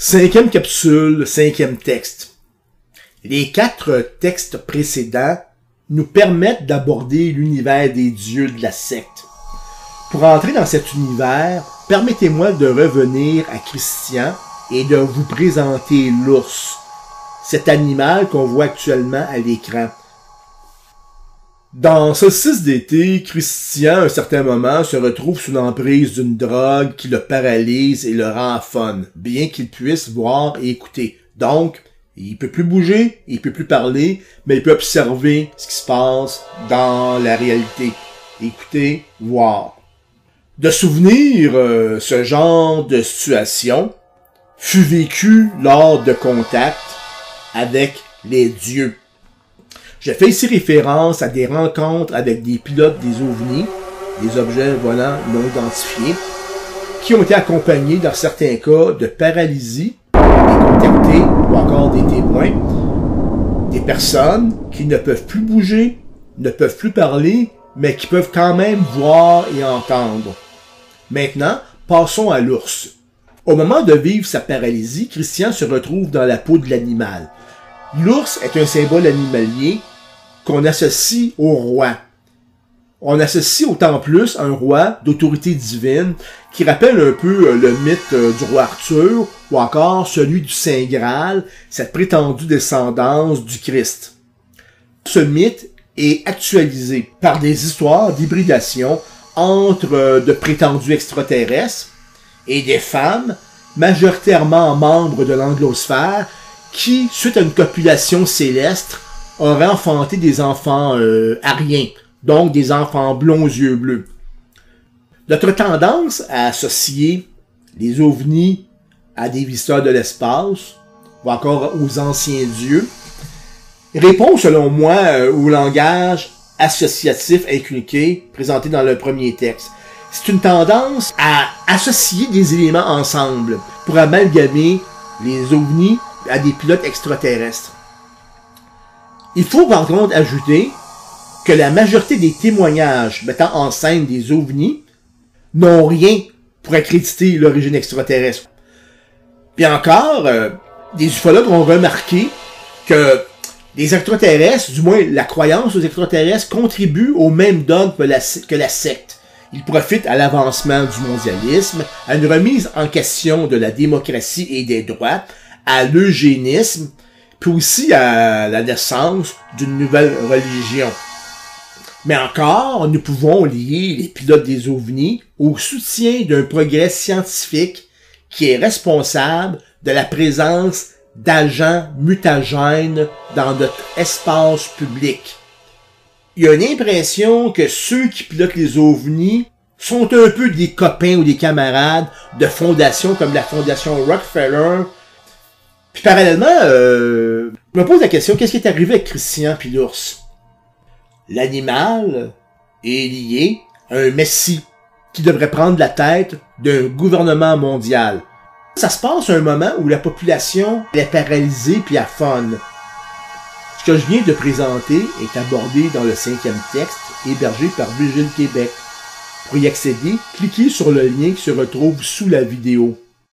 Cinquième capsule, cinquième texte. Les 4 textes précédents nous permettent d'aborder l'univers des dieux de la secte. Pour entrer dans cet univers, permettez-moi de revenir à Christian et de vous présenter l'ours, cet animal qu'on voit actuellement à l'écran. Dans Solstice d'été, Christian, à un certain moment, se retrouve sous l'emprise d'une drogue qui le paralyse et le rend aphone, bien qu'il puisse voir et écouter. Donc, il peut plus bouger, il peut plus parler, mais il peut observer ce qui se passe dans la réalité. Écouter, voir. De souvenir, ce genre de situation fut vécu lors de contacts avec les dieux. Je fais ici référence à des rencontres avec des pilotes des ovnis, des objets volants non identifiés, qui ont été accompagnés dans certains cas de paralysie, des contactés ou encore des témoins, des personnes qui ne peuvent plus bouger, ne peuvent plus parler, mais qui peuvent quand même voir et entendre. Maintenant, passons à l'ours. Au moment de vivre sa paralysie, Christian se retrouve dans la peau de l'animal. L'ours est un symbole animalier qu'on associe au roi. On associe autant plus un roi d'autorité divine qui rappelle un peu le mythe du roi Arthur ou encore celui du Saint Graal, cette prétendue descendance du Christ. Ce mythe est actualisé par des histoires d'hybridation entre de prétendus extraterrestres et des femmes, majoritairement membres de l'anglosphère, qui, suite à une copulation céleste, auraient enfanté des enfants ariens, donc des enfants blonds aux yeux bleus. Notre tendance à associer les ovnis à des visiteurs de l'espace, ou encore aux anciens dieux, répond selon moi au langage associatif inculqué présenté dans le premier texte. C'est une tendance à associer des éléments ensemble pour amalgamer les ovnis à des pilotes extraterrestres. Il faut par contre ajouter que la majorité des témoignages mettant en scène des ovnis n'ont rien pour accréditer l'origine extraterrestre. Puis encore, des ufologues ont remarqué que les extraterrestres, du moins la croyance aux extraterrestres, contribue au même dogme que la secte. Ils profitent à l'avancement du mondialisme, à une remise en question de la démocratie et des droits, à l'eugénisme, puis aussi à la naissance d'une nouvelle religion. Mais encore, nous pouvons lier les pilotes des ovnis au soutien d'un progrès scientifique qui est responsable de la présence d'agents mutagènes dans notre espace public. Il y a une impression que ceux qui pilotent les ovnis sont un peu des copains ou des camarades de fondations comme la fondation Rockefeller. Puis parallèlement, je me pose la question, qu'est-ce qui est arrivé avec Christian puis l'ours? L'animal est lié à un messie qui devrait prendre la tête d'un gouvernement mondial. Ça se passe à un moment où la population est paralysée puis aphone. Ce que je viens de présenter est abordé dans le 5e texte hébergé par Vigile Québec. Pour y accéder, cliquez sur le lien qui se retrouve sous la vidéo.